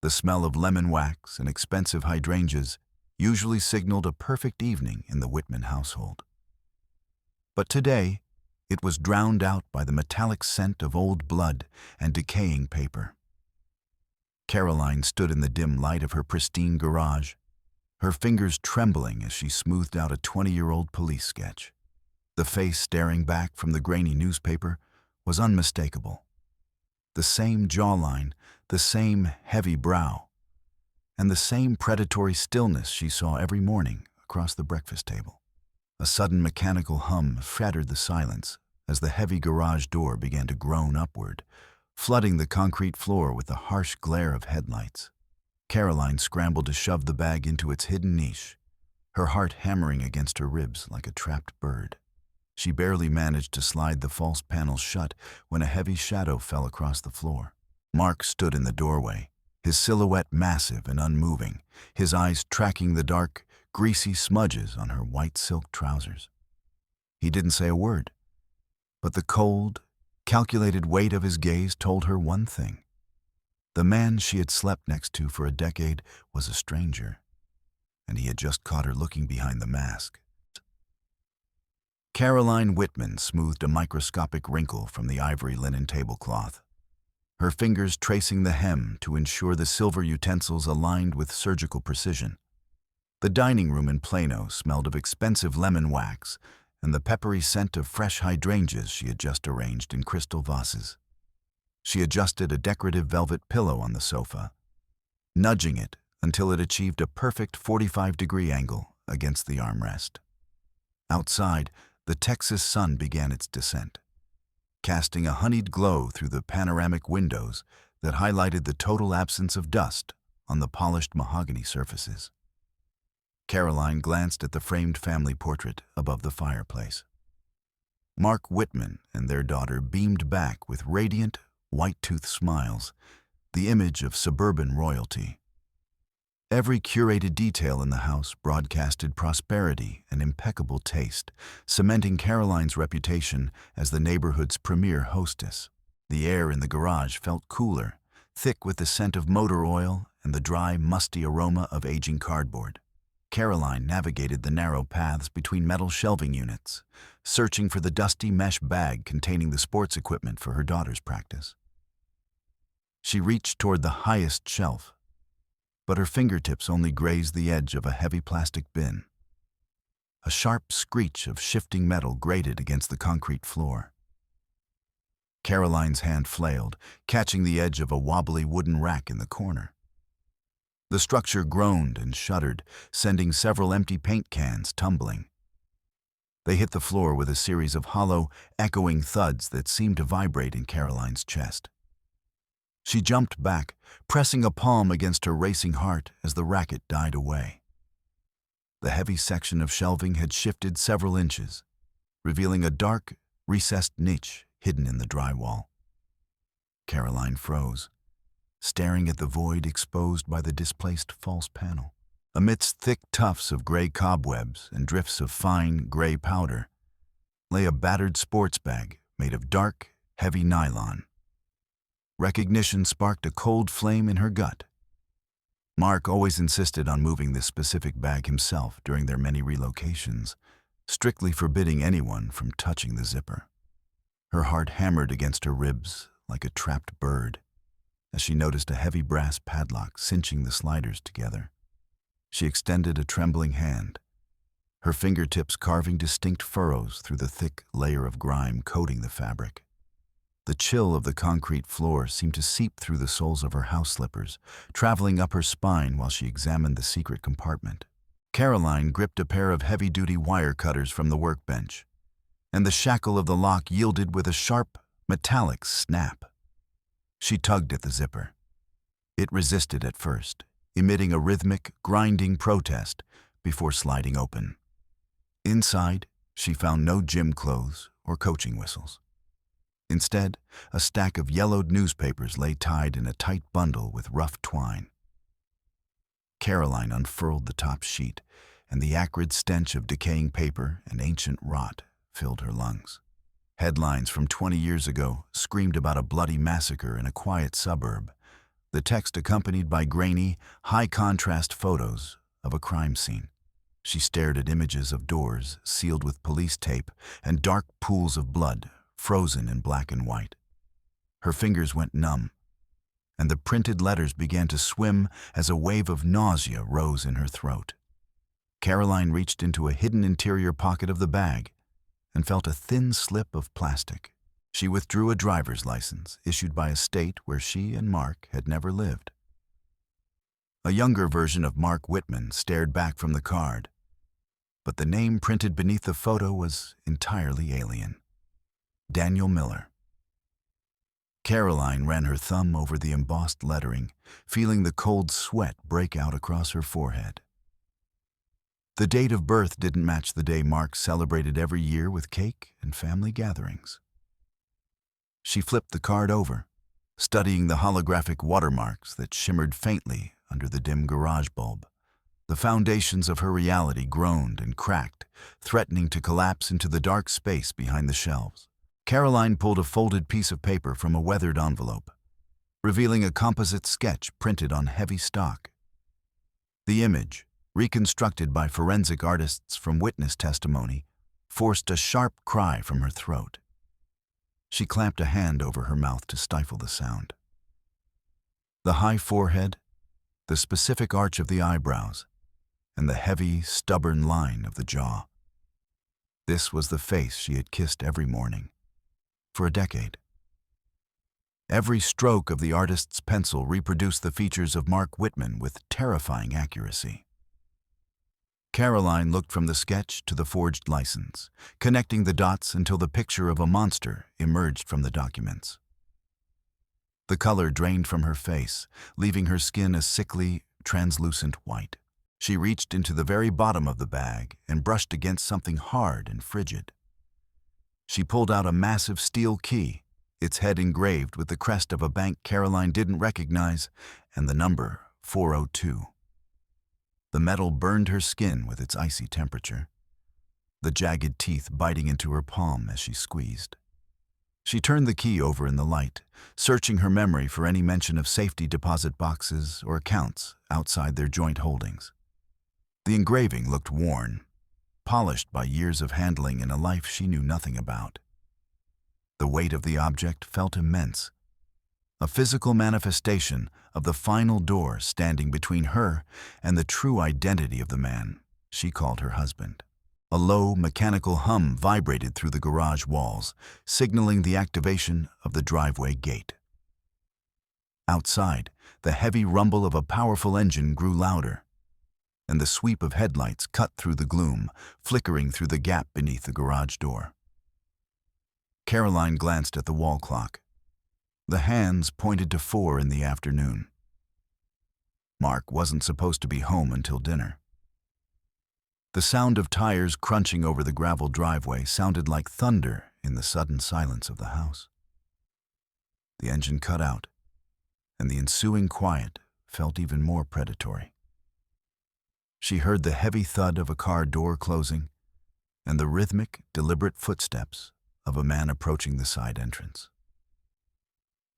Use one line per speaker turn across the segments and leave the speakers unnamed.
The smell of lemon wax and expensive hydrangeas usually signaled a perfect evening in the Whitman household. But today, it was drowned out by the metallic scent of old blood and decaying paper. Caroline stood in the dim light of her pristine garage, her fingers trembling as she smoothed out a 20-year-old police sketch. The face staring back from the grainy newspaper was unmistakable. The same jawline, the same heavy brow, and the same predatory stillness she saw every morning across the breakfast table. A sudden mechanical hum shattered the silence as the heavy garage door began to groan upward, flooding the concrete floor with the harsh glare of headlights. Caroline scrambled to shove the bag into its hidden niche, her heart hammering against her ribs like a trapped bird. She barely managed to slide the false panels shut when a heavy shadow fell across the floor. Mark stood in the doorway, his silhouette massive and unmoving, his eyes tracking the dark, greasy smudges on her white silk trousers. He didn't say a word, but the cold, calculated weight of his gaze told her one thing. The man she had slept next to for a decade was a stranger, and he had just caught her looking behind the mask. Caroline Whitman smoothed a microscopic wrinkle from the ivory linen tablecloth, her fingers tracing the hem to ensure the silver utensils aligned with surgical precision. The dining room in Plano smelled of expensive lemon wax and the peppery scent of fresh hydrangeas she had just arranged in crystal vases. She adjusted a decorative velvet pillow on the sofa, nudging it until it achieved a perfect 45-degree angle against the armrest. Outside, the Texas sun began its descent, casting a honeyed glow through the panoramic windows that highlighted the total absence of dust on the polished mahogany surfaces. Caroline glanced at the framed family portrait above the fireplace. Mark Whitman and their daughter beamed back with radiant, white-toothed smiles, the image of suburban royalty. Every curated detail in the house broadcasted prosperity and impeccable taste, cementing Caroline's reputation as the neighborhood's premier hostess. The air in the garage felt cooler, thick with the scent of motor oil and the dry, musty aroma of aging cardboard. Caroline navigated the narrow paths between metal shelving units, searching for the dusty mesh bag containing the sports equipment for her daughter's practice. She reached toward the highest shelf, but her fingertips only grazed the edge of a heavy plastic bin. A sharp screech of shifting metal grated against the concrete floor. Caroline's hand flailed, catching the edge of a wobbly wooden rack in the corner. The structure groaned and shuddered, sending several empty paint cans tumbling. They hit the floor with a series of hollow, echoing thuds that seemed to vibrate in Caroline's chest. She jumped back, pressing a palm against her racing heart as the racket died away. The heavy section of shelving had shifted several inches, revealing a dark, recessed niche hidden in the drywall. Caroline froze, staring at the void exposed by the displaced false panel. Amidst thick tufts of gray cobwebs and drifts of fine, gray powder, lay a battered sports bag made of dark, heavy nylon. Recognition sparked a cold flame in her gut. Mark always insisted on moving this specific bag himself during their many relocations, strictly forbidding anyone from touching the zipper. Her heart hammered against her ribs like a trapped bird as she noticed a heavy brass padlock cinching the sliders together. She extended a trembling hand, her fingertips carving distinct furrows through the thick layer of grime coating the fabric. The chill of the concrete floor seemed to seep through the soles of her house slippers, traveling up her spine while she examined the secret compartment. Caroline gripped a pair of heavy-duty wire cutters from the workbench, and the shackle of the lock yielded with a sharp, metallic snap. She tugged at the zipper. It resisted at first, emitting a rhythmic, grinding protest before sliding open. Inside, she found no gym clothes or coaching whistles. Instead, a stack of yellowed newspapers lay tied in a tight bundle with rough twine. Caroline unfurled the top sheet, and the acrid stench of decaying paper and ancient rot filled her lungs. Headlines from 20 years ago screamed about a bloody massacre in a quiet suburb, the text accompanied by grainy, high-contrast photos of a crime scene. She stared at images of doors sealed with police tape and dark pools of blood frozen in black and white. Her fingers went numb, and the printed letters began to swim as a wave of nausea rose in her throat. Caroline reached into a hidden interior pocket of the bag and felt a thin slip of plastic. She withdrew a driver's license issued by a state where she and Mark had never lived. A younger version of Mark Whitman stared back from the card, but the name printed beneath the photo was entirely alien. Daniel Miller. Caroline ran her thumb over the embossed lettering, feeling the cold sweat break out across her forehead. The date of birth didn't match the day Mark celebrated every year with cake and family gatherings. She flipped the card over, studying the holographic watermarks that shimmered faintly under the dim garage bulb. The foundations of her reality groaned and cracked, threatening to collapse into the dark space behind the shelves. Caroline pulled a folded piece of paper from a weathered envelope, revealing a composite sketch printed on heavy stock. The image, reconstructed by forensic artists from witness testimony, forced a sharp cry from her throat. She clamped a hand over her mouth to stifle the sound. The high forehead, the specific arch of the eyebrows, and the heavy, stubborn line of the jaw. This was the face she had kissed every morning, for a decade. Every stroke of the artist's pencil reproduced the features of Mark Whitman with terrifying accuracy. Caroline looked from the sketch to the forged license, connecting the dots until the picture of a monster emerged from the documents. The color drained from her face, leaving her skin a sickly, translucent white. She reached into the very bottom of the bag and brushed against something hard and frigid. She pulled out a massive steel key, its head engraved with the crest of a bank Caroline didn't recognize and the number 402. The metal burned her skin with its icy temperature, the jagged teeth biting into her palm as she squeezed. She turned the key over in the light, searching her memory for any mention of safety deposit boxes or accounts outside their joint holdings. The engraving looked worn, polished by years of handling in a life she knew nothing about. The weight of the object felt immense, a physical manifestation of the final door standing between her and the true identity of the man she called her husband. A low, mechanical hum vibrated through the garage walls, signaling the activation of the driveway gate. Outside, the heavy rumble of a powerful engine grew louder, and the sweep of headlights cut through the gloom, flickering through the gap beneath the garage door. Caroline glanced at the wall clock. The hands pointed to 4 in the afternoon. Mark wasn't supposed to be home until dinner. The sound of tires crunching over the gravel driveway sounded like thunder in the sudden silence of the house. The engine cut out, and the ensuing quiet felt even more predatory. She heard the heavy thud of a car door closing and the rhythmic, deliberate footsteps of a man approaching the side entrance.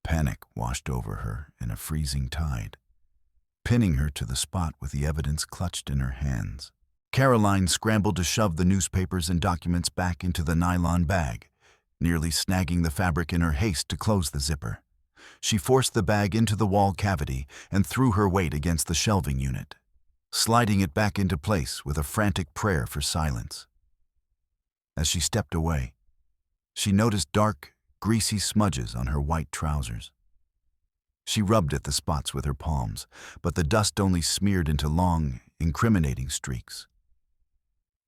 Panic washed over her in a freezing tide, pinning her to the spot with the evidence clutched in her hands. Caroline scrambled to shove the newspapers and documents back into the nylon bag, nearly snagging the fabric in her haste to close the zipper. She forced the bag into the wall cavity and threw her weight against the shelving unit, sliding it back into place with a frantic prayer for silence. As she stepped away, she noticed dark, greasy smudges on her white trousers. She rubbed at the spots with her palms, but the dust only smeared into long, incriminating streaks.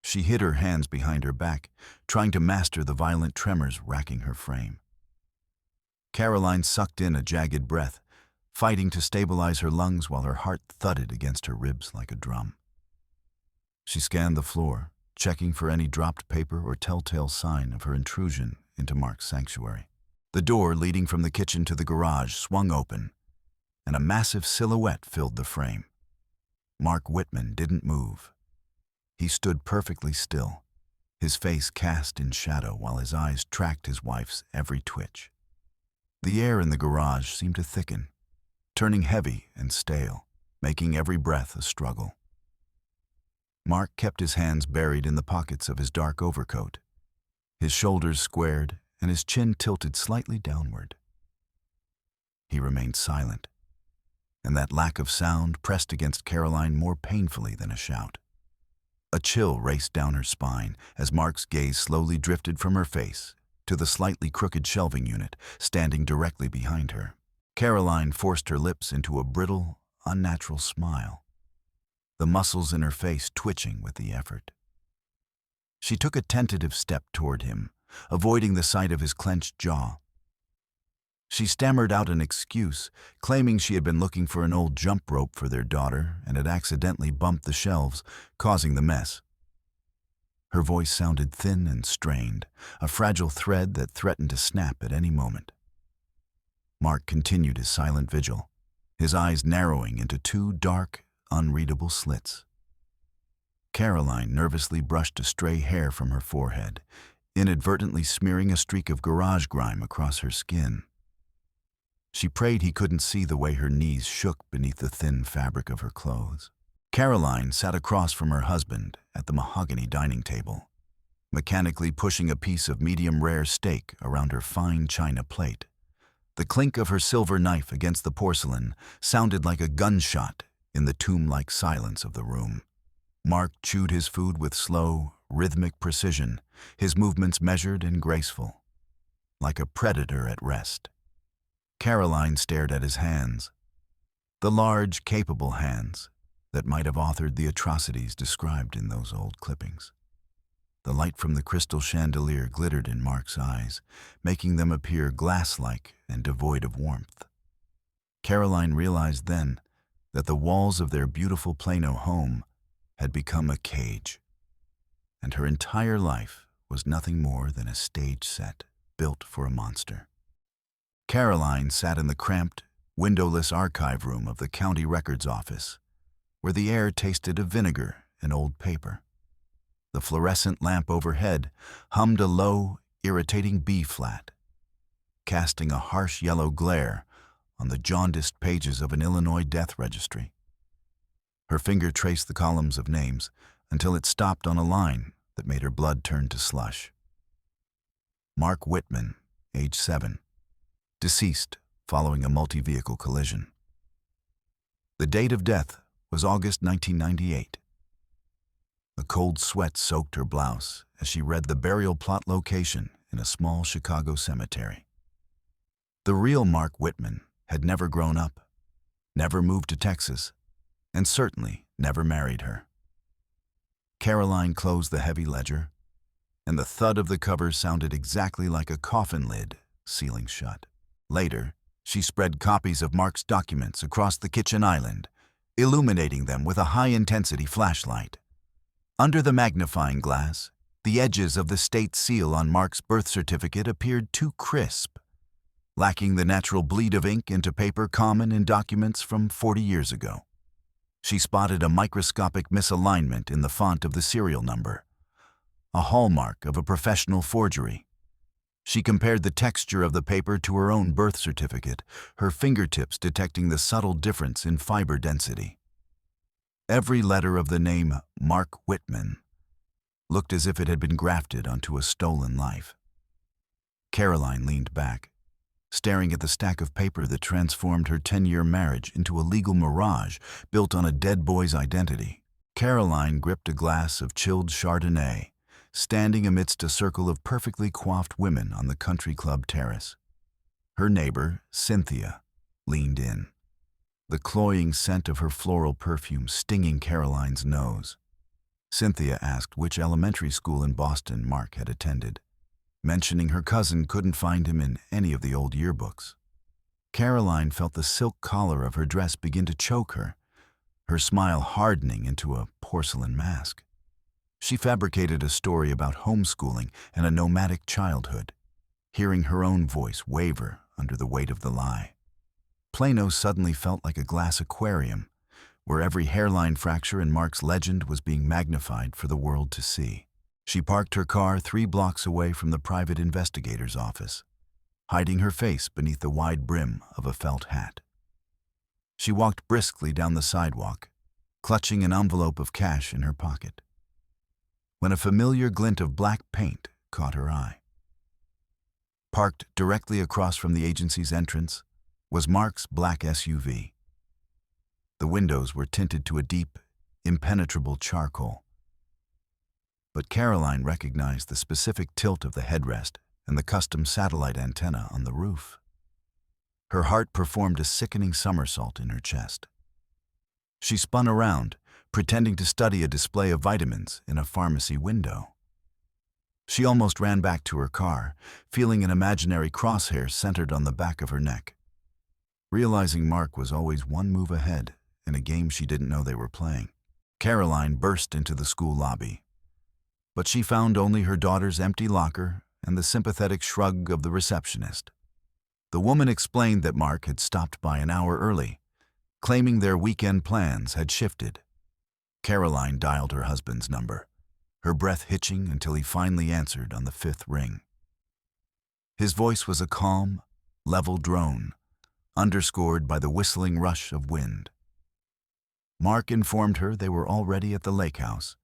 She hid her hands behind her back, trying to master the violent tremors racking her frame. Caroline sucked in a jagged breath, fighting to stabilize her lungs while her heart thudded against her ribs like a drum. She scanned the floor, checking for any dropped paper or telltale sign of her intrusion into Mark's sanctuary. The door leading from the kitchen to the garage swung open, and a massive silhouette filled the frame. Mark Whitman didn't move. He stood perfectly still, his face cast in shadow while his eyes tracked his wife's every twitch. The air in the garage seemed to thicken, turning heavy and stale, making every breath a struggle. Mark kept his hands buried in the pockets of his dark overcoat, his shoulders squared and his chin tilted slightly downward. He remained silent, and that lack of sound pressed against Caroline more painfully than a shout. A chill raced down her spine as Mark's gaze slowly drifted from her face to the slightly crooked shelving unit standing directly behind her. Caroline forced her lips into a brittle, unnatural smile, the muscles in her face twitching with the effort. She took a tentative step toward him, avoiding the sight of his clenched jaw. She stammered out an excuse, claiming she had been looking for an old jump rope for their daughter and had accidentally bumped the shelves, causing the mess. Her voice sounded thin and strained, a fragile thread that threatened to snap at any moment. Mark continued his silent vigil, his eyes narrowing into two dark, unreadable slits. Caroline nervously brushed a stray hair from her forehead, inadvertently smearing a streak of garage grime across her skin. She prayed he couldn't see the way her knees shook beneath the thin fabric of her clothes. Caroline sat across from her husband at the mahogany dining table, mechanically pushing a piece of medium-rare steak around her fine china plate. The clink of her silver knife against the porcelain sounded like a gunshot in the tomb-like silence of the room. Mark chewed his food with slow, rhythmic precision, his movements measured and graceful, like a predator at rest. Caroline stared at his hands, the large, capable hands that might have authored the atrocities described in those old clippings. The light from the crystal chandelier glittered in Mark's eyes, making them appear glass-like and devoid of warmth. Caroline realized then that the walls of their beautiful Plano home had become a cage, and her entire life was nothing more than a stage set built for a monster. Caroline sat in the cramped, windowless archive room of the county records office, where the air tasted of vinegar and old paper. The fluorescent lamp overhead hummed a low, irritating B-flat, casting a harsh yellow glare on the jaundiced pages of an Illinois death registry. Her finger traced the columns of names until it stopped on a line that made her blood turn to slush. Mark Whitman, age 7. Deceased following a multi-vehicle collision. The date of death was August 1998. A cold sweat soaked her blouse as she read the burial plot location in a small Chicago cemetery. The real Mark Whitman had never grown up, never moved to Texas, and certainly never married her. Caroline closed the heavy ledger, and the thud of the cover sounded exactly like a coffin lid sealing shut. Later, she spread copies of Mark's documents across the kitchen island, illuminating them with a high-intensity flashlight. Under the magnifying glass, the edges of the state seal on Mark's birth certificate appeared too crisp, lacking the natural bleed of ink into paper common in documents from 40 years ago. She spotted a microscopic misalignment in the font of the serial number, a hallmark of a professional forgery. She compared the texture of the paper to her own birth certificate, her fingertips detecting the subtle difference in fiber density. Every letter of the name Mark Whitman looked as if it had been grafted onto a stolen life. Caroline leaned back, staring at the stack of paper that transformed her 10-year marriage into a legal mirage built on a dead boy's identity. Caroline gripped a glass of chilled Chardonnay, standing amidst a circle of perfectly coiffed women on the country club terrace. Her neighbor, Cynthia, leaned in, the cloying scent of her floral perfume stinging Caroline's nose. Cynthia asked which elementary school in Boston Mark had attended, mentioning her cousin couldn't find him in any of the old yearbooks. Caroline felt the silk collar of her dress begin to choke her, her smile hardening into a porcelain mask. She fabricated a story about homeschooling and a nomadic childhood, hearing her own voice waver under the weight of the lie. Plano suddenly felt like a glass aquarium, where every hairline fracture in Mark's legend was being magnified for the world to see. She parked her car 3 blocks away from the private investigator's office, hiding her face beneath the wide brim of a felt hat. She walked briskly down the sidewalk, clutching an envelope of cash in her pocket, when a familiar glint of black paint caught her eye. Parked directly across from the agency's entrance was Mark's black SUV. The windows were tinted to a deep, impenetrable charcoal. But Caroline recognized the specific tilt of the headrest and the custom satellite antenna on the roof. Her heart performed a sickening somersault in her chest. She spun around, pretending to study a display of vitamins in a pharmacy window. She almost ran back to her car, feeling an imaginary crosshair centered on the back of her neck. Realizing Mark was always one move ahead in a game she didn't know they were playing, Caroline burst into the school lobby. But she found only her daughter's empty locker and the sympathetic shrug of the receptionist. The woman explained that Mark had stopped by an hour early, claiming their weekend plans had shifted. Caroline dialed her husband's number, her breath hitching until he finally answered on the 5th ring. His voice was a calm, level drone, underscored by the whistling rush of wind. Mark informed her they were already at the lake house,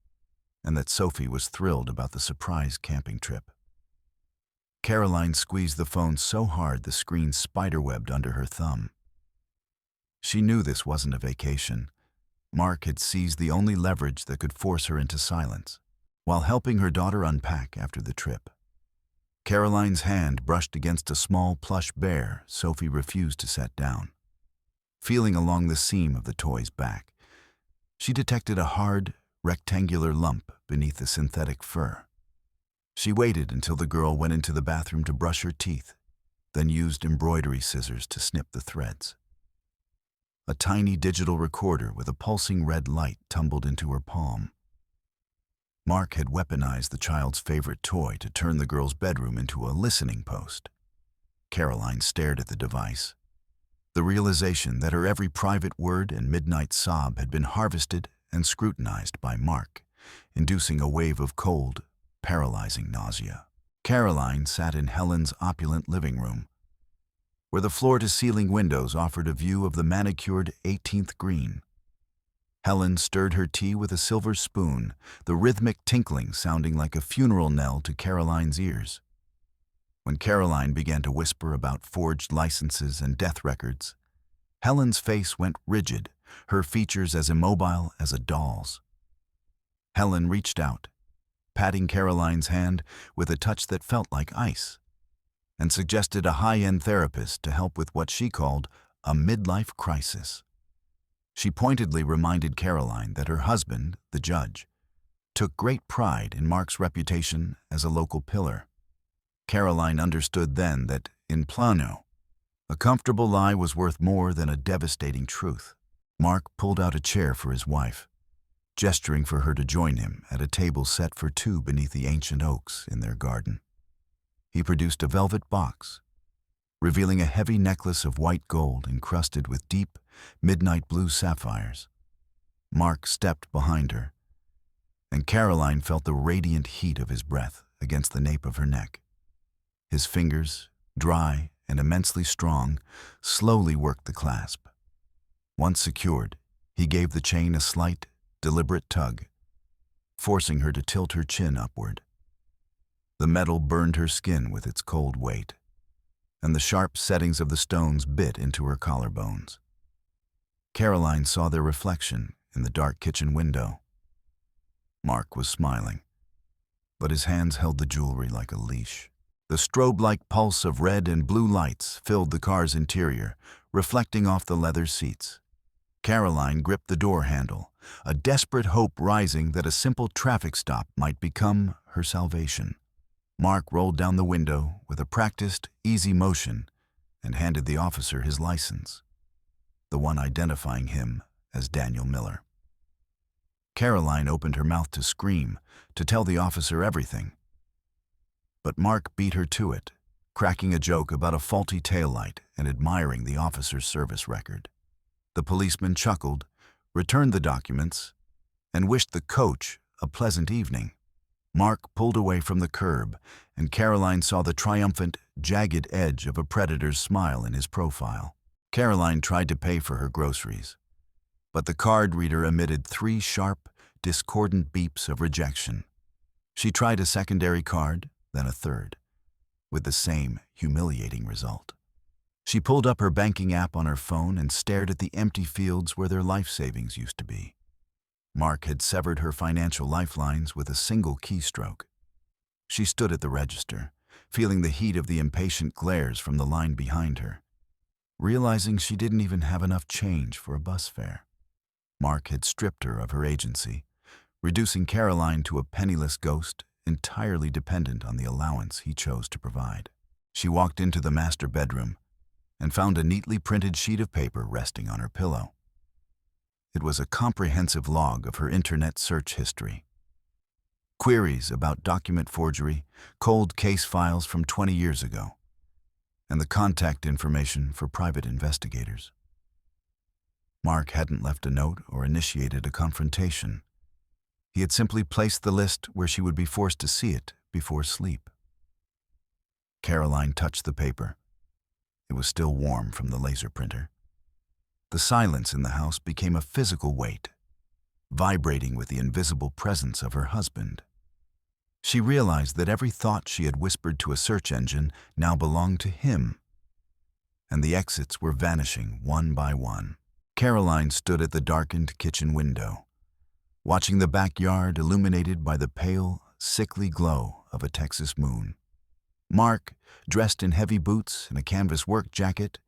and that Sophie was thrilled about the surprise camping trip. Caroline squeezed the phone so hard the screen spiderwebbed under her thumb. She knew this wasn't a vacation. Mark had seized the only leverage that could force her into silence, while helping her daughter unpack after the trip. Caroline's hand brushed against a small plush bear Sophie refused to set down. Feeling along the seam of the toy's back, she detected a hard, rectangular lump beneath the synthetic fur. She waited until the girl went into the bathroom to brush her teeth, then used embroidery scissors to snip the threads. A tiny digital recorder with a pulsing red light tumbled into her palm. Mark had weaponized the child's favorite toy to turn the girl's bedroom into a listening post. Caroline stared at the device. The realization that her every private word and midnight sob had been harvested and scrutinized by Mark, inducing a wave of cold, paralyzing nausea. Caroline sat in Helen's opulent living room, where the floor-to-ceiling windows offered a view of the manicured 18th green. Helen stirred her tea with a silver spoon, the rhythmic tinkling sounding like a funeral knell to Caroline's ears. When Caroline began to whisper about forged licenses and death records, Helen's face went rigid, her features as immobile as a doll's. Helen reached out, patting Caroline's hand with a touch that felt like ice, and suggested a high-end therapist to help with what she called a midlife crisis. She pointedly reminded Caroline that her husband, the judge, took great pride in Mark's reputation as a local pillar. Caroline understood then that, in Plano, a comfortable lie was worth more than a devastating truth. Mark pulled out a chair for his wife, gesturing for her to join him at a table set for two beneath the ancient oaks in their garden. He produced a velvet box, revealing a heavy necklace of white gold encrusted with deep, midnight blue sapphires. Mark stepped behind her, and Caroline felt the radiant heat of his breath against the nape of her neck. His fingers, dry and immensely strong, slowly worked the clasp. Once secured, he gave the chain a slight, deliberate tug, forcing her to tilt her chin upward. The metal burned her skin with its cold weight, and the sharp settings of the stones bit into her collarbones. Caroline saw their reflection in the dark kitchen window. Mark was smiling, but his hands held the jewelry like a leash. The strobe-like pulse of red and blue lights filled the car's interior, reflecting off the leather seats. Caroline gripped the door handle, a desperate hope rising that a simple traffic stop might become her salvation. Mark rolled down the window with a practiced, easy motion and handed the officer his license, the one identifying him as Daniel Miller. Caroline opened her mouth to scream, to tell the officer everything. But Mark beat her to it, cracking a joke about a faulty taillight and admiring the officer's service record. The policeman chuckled, returned the documents, and wished the coach a pleasant evening. Mark pulled away from the curb, and Caroline saw the triumphant, jagged edge of a predator's smile in his profile. Caroline tried to pay for her groceries, but the card reader emitted 3 sharp, discordant beeps of rejection. She tried a secondary card, then a third, with the same humiliating result. She pulled up her banking app on her phone and stared at the empty fields where their life savings used to be. Mark had severed her financial lifelines with a single keystroke. She stood at the register, feeling the heat of the impatient glares from the line behind her, realizing she didn't even have enough change for a bus fare. Mark had stripped her of her agency, reducing Caroline to a penniless ghost entirely dependent on the allowance he chose to provide. She walked into the master bedroom and found a neatly printed sheet of paper resting on her pillow. It was a comprehensive log of her internet search history. Queries about document forgery, cold case files from 20 years ago, and the contact information for private investigators. Mark hadn't left a note or initiated a confrontation. He had simply placed the list where she would be forced to see it before sleep. Caroline touched the paper. It was still warm from the laser printer. The silence in the house became a physical weight, vibrating with the invisible presence of her husband. She realized that every thought she had whispered to a search engine now belonged to him, and the exits were vanishing one by one. Caroline stood at the darkened kitchen window, watching the backyard illuminated by the pale, sickly glow of a Texas moon. Mark, dressed in heavy boots and a canvas work jacket,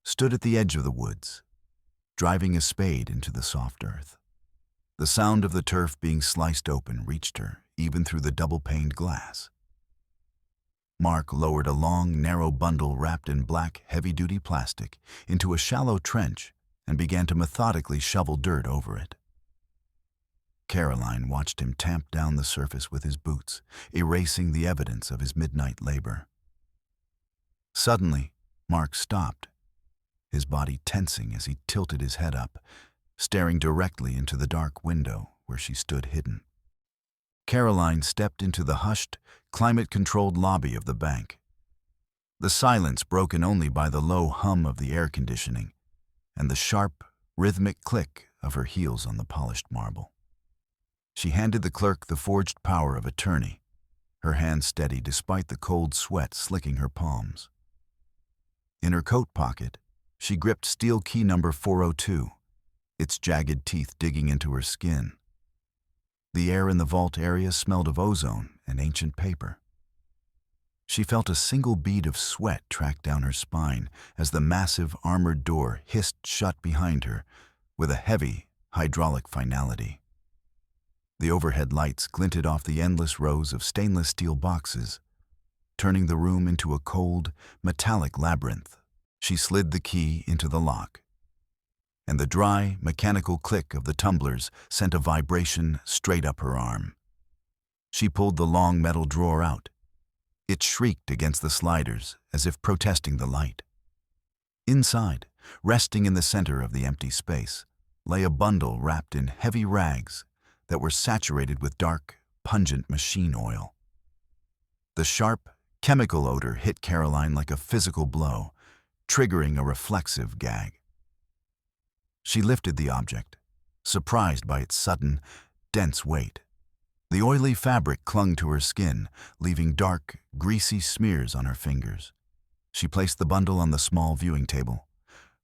stood at the edge of the woods, driving a spade into the soft earth. The sound of the turf being sliced open reached her, even through the double-paned glass. Mark lowered a long, narrow bundle wrapped in black, heavy-duty plastic into a shallow trench and began to methodically shovel dirt over it. Caroline watched him tamp down the surface with his boots, erasing the evidence of his midnight labor. Suddenly, Mark stopped, his body tensing as he tilted his head up, staring directly into the dark window where she stood hidden. Caroline stepped into the hushed, climate-controlled lobby of the bank. The silence broken only by the low hum of the air conditioning and the sharp, rhythmic click of her heels on the polished marble. She handed the clerk the forged power of attorney, her hand steady despite the cold sweat slicking her palms. In her coat pocket, she gripped steel key number 402, its jagged teeth digging into her skin. The air in the vault area smelled of ozone and ancient paper. She felt a single bead of sweat track down her spine as the massive armored door hissed shut behind her with a heavy, hydraulic finality. The overhead lights glinted off the endless rows of stainless steel boxes, turning the room into a cold, metallic labyrinth. She slid the key into the lock, and the dry, mechanical click of the tumblers sent a vibration straight up her arm. She pulled the long metal drawer out. It shrieked against the sliders as if protesting the light. Inside, resting in the center of the empty space, lay a bundle wrapped in heavy rags that were saturated with dark, pungent machine oil. The sharp, chemical odor hit Caroline like a physical blow, triggering a reflexive gag. She lifted the object, surprised by its sudden, dense weight. The oily fabric clung to her skin, leaving dark, greasy smears on her fingers. She placed the bundle on the small viewing table,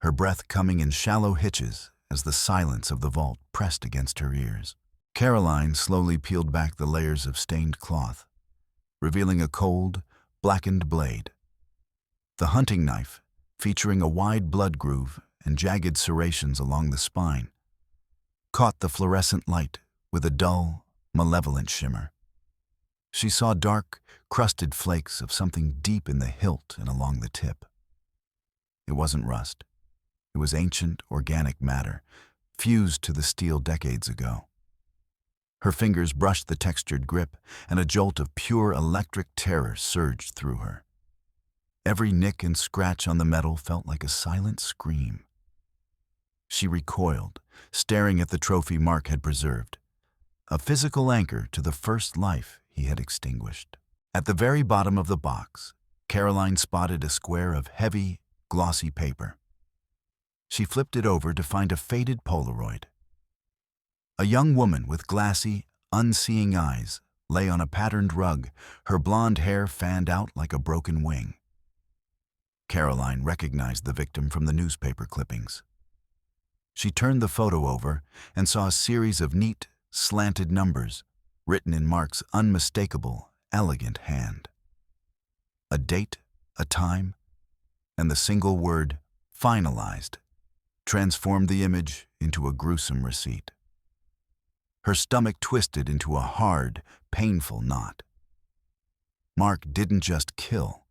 her breath coming in shallow hitches as the silence of the vault pressed against her ears. Caroline slowly peeled back the layers of stained cloth, revealing a cold, blackened blade. The hunting knife, featuring a wide blood groove and jagged serrations along the spine, caught the fluorescent light with a dull, malevolent shimmer. She saw dark, crusted flakes of something deep in the hilt and along the tip. It wasn't rust. It was ancient, organic matter, fused to the steel decades ago. Her fingers brushed the textured grip, and a jolt of pure electric terror surged through her. Every nick and scratch on the metal felt like a silent scream. She recoiled, staring at the trophy Mark had preserved, a physical anchor to the first life he had extinguished. At the very bottom of the box, Caroline spotted a square of heavy, glossy paper. She flipped it over to find a faded Polaroid. A young woman with glassy, unseeing eyes lay on a patterned rug, her blonde hair fanned out like a broken wing. Caroline recognized the victim from the newspaper clippings. She turned the photo over and saw a series of neat, slanted numbers written in Mark's unmistakable, elegant hand. A date, a time, and the single word, finalized, transformed the image into a gruesome receipt. Her stomach twisted into a hard, painful knot. Mark didn't just kill.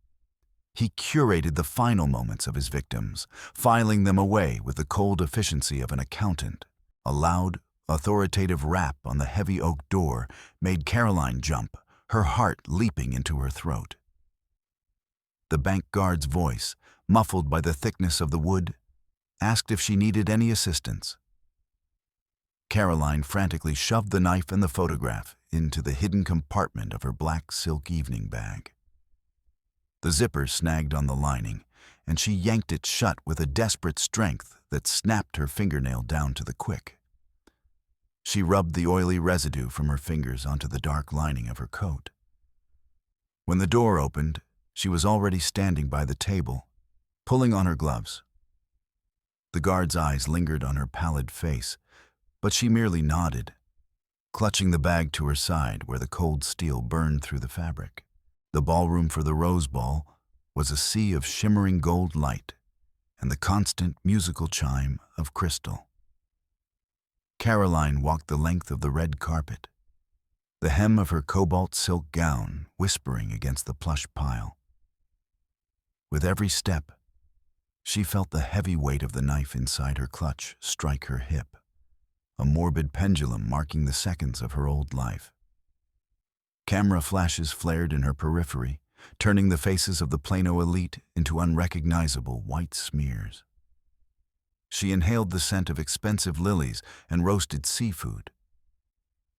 He curated the final moments of his victims, filing them away with the cold efficiency of an accountant. A loud, authoritative rap on the heavy oak door made Caroline jump, her heart leaping into her throat. The bank guard's voice, muffled by the thickness of the wood, asked if she needed any assistance. Caroline frantically shoved the knife and the photograph into the hidden compartment of her black silk evening bag. The zipper snagged on the lining, and she yanked it shut with a desperate strength that snapped her fingernail down to the quick. She rubbed the oily residue from her fingers onto the dark lining of her coat. When the door opened, she was already standing by the table, pulling on her gloves. The guard's eyes lingered on her pallid face, but she merely nodded, clutching the bag to her side where the cold steel burned through the fabric. The ballroom for the Rose Ball was a sea of shimmering gold light and the constant musical chime of crystal. Caroline walked the length of the red carpet, the hem of her cobalt silk gown whispering against the plush pile. With every step, she felt the heavy weight of the knife inside her clutch strike her hip, a morbid pendulum marking the seconds of her old life. Camera flashes flared in her periphery, turning the faces of the Plano elite into unrecognizable white smears. She inhaled the scent of expensive lilies and roasted seafood,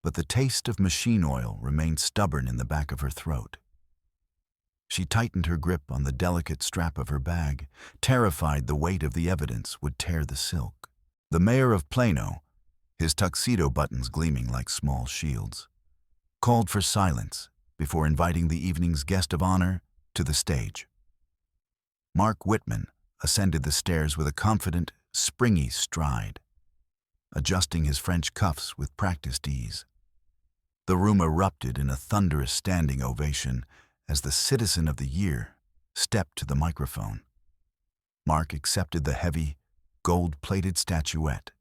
but the taste of machine oil remained stubborn in the back of her throat. She tightened her grip on the delicate strap of her bag, terrified the weight of the evidence would tear the silk. The mayor of Plano, his tuxedo buttons gleaming like small shields, called for silence before inviting the evening's guest of honor to the stage. Mark Whitman ascended the stairs with a confident, springy stride, adjusting his French cuffs with practiced ease. The room erupted in a thunderous standing ovation as the Citizen of the Year stepped to the microphone. Mark accepted the heavy, gold-plated statuette,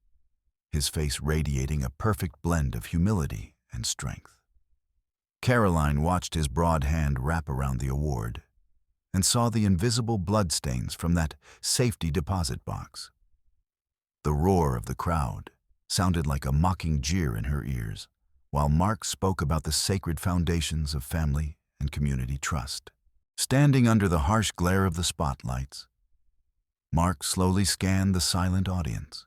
his face radiating a perfect blend of humility and strength. Caroline watched his broad hand wrap around the award and saw the invisible bloodstains from that safety deposit box. The roar of the crowd sounded like a mocking jeer in her ears, while Mark spoke about the sacred foundations of family and community trust. Standing under the harsh glare of the spotlights, Mark slowly scanned the silent audience.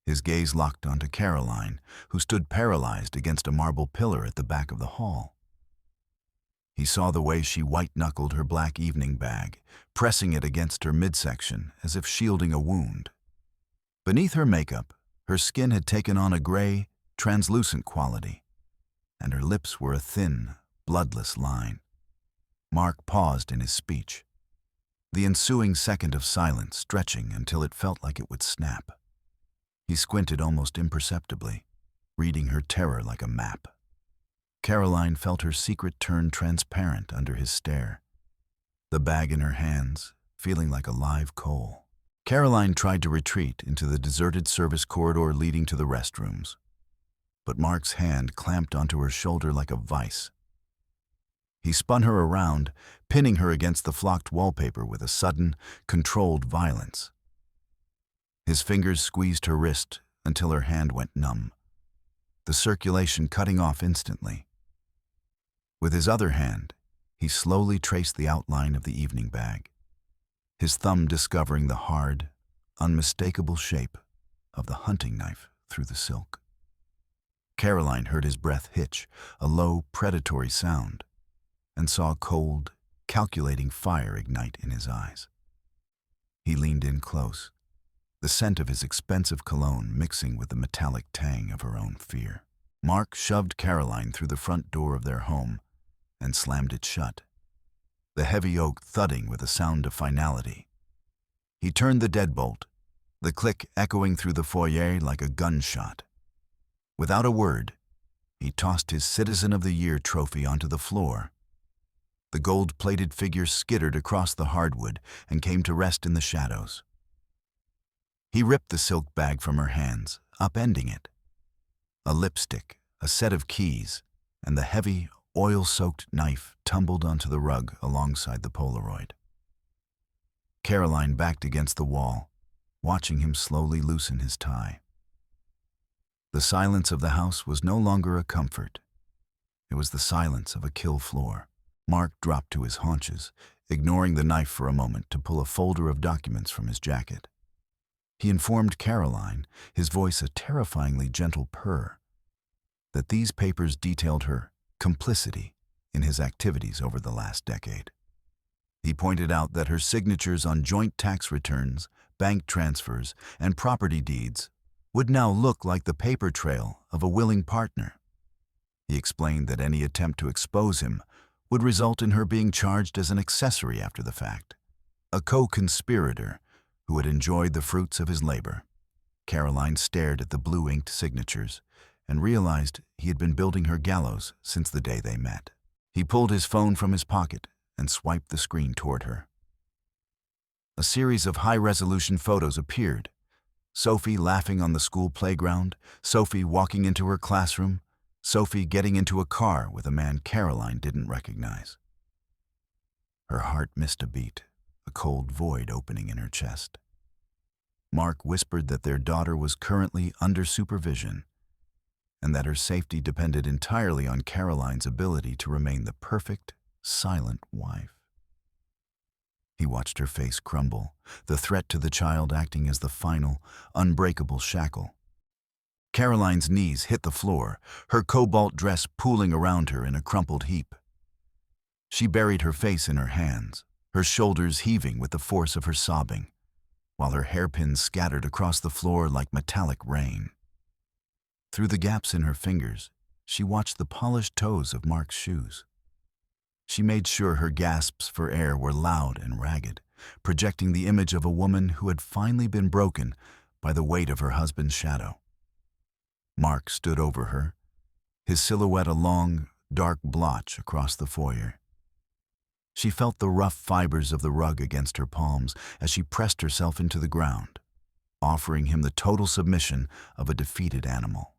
His gaze locked onto Caroline, who stood paralyzed against a marble pillar at the back of the hall. He saw the way she white-knuckled her black evening bag, pressing it against her midsection as if shielding a wound. Beneath her makeup, her skin had taken on a gray, translucent quality, and her lips were a thin, bloodless line. Mark paused in his speech, the ensuing second of silence stretching until it felt like it would snap. He squinted almost imperceptibly, reading her terror like a map. Caroline felt her secret turn transparent under his stare, the bag in her hands feeling like a live coal. Caroline tried to retreat into the deserted service corridor leading to the restrooms, but Mark's hand clamped onto her shoulder like a vice. He spun her around, pinning her against the flocked wallpaper with a sudden, controlled violence. His fingers squeezed her wrist until her hand went numb, the circulation cutting off instantly. With his other hand, he slowly traced the outline of the evening bag, his thumb discovering the hard, unmistakable shape of the hunting knife through the silk. Caroline heard his breath hitch, a low, predatory sound, and saw cold, calculating fire ignite in his eyes. He leaned in close, the scent of his expensive cologne mixing with the metallic tang of her own fear. Mark shoved Caroline through the front door of their home and slammed it shut, the heavy oak thudding with a sound of finality. He turned the deadbolt, the click echoing through the foyer like a gunshot. Without a word, he tossed his Citizen of the Year trophy onto the floor. The gold-plated figure skittered across the hardwood and came to rest in the shadows. He ripped the silk bag from her hands, upending it. A lipstick, a set of keys, and the heavy, oil-soaked knife tumbled onto the rug alongside the Polaroid. Caroline backed against the wall, watching him slowly loosen his tie. The silence of the house was no longer a comfort. It was the silence of a kill floor. Mark dropped to his haunches, ignoring the knife for a moment to pull a folder of documents from his jacket. He informed Caroline, his voice a terrifyingly gentle purr, that these papers detailed her complicity in his activities over the last decade. He pointed out that her signatures on joint tax returns, bank transfers, and property deeds would now look like the paper trail of a willing partner. He explained that any attempt to expose him would result in her being charged as an accessory after the fact, a co-conspirator who had enjoyed the fruits of his labor. Caroline stared at the blue-inked signatures and realized he had been building her gallows since the day they met. He pulled his phone from his pocket and swiped the screen toward her. A series of high-resolution photos appeared. Sophie laughing on the school playground, Sophie walking into her classroom, Sophie getting into a car with a man Caroline didn't recognize. Her heart missed a beat, a cold void opening in her chest. Mark whispered that their daughter was currently under supervision and that her safety depended entirely on Caroline's ability to remain the perfect, silent wife. He watched her face crumble, the threat to the child acting as the final, unbreakable shackle. Caroline's knees hit the floor, her cobalt dress pooling around her in a crumpled heap. She buried her face in her hands, her shoulders heaving with the force of her sobbing, while her hairpins scattered across the floor like metallic rain. Through the gaps in her fingers, she watched the polished toes of Mark's shoes. She made sure her gasps for air were loud and ragged, projecting the image of a woman who had finally been broken by the weight of her husband's shadow. Mark stood over her, his silhouette a long, dark blotch across the foyer. She felt the rough fibers of the rug against her palms as she pressed herself into the ground, offering him the total submission of a defeated animal.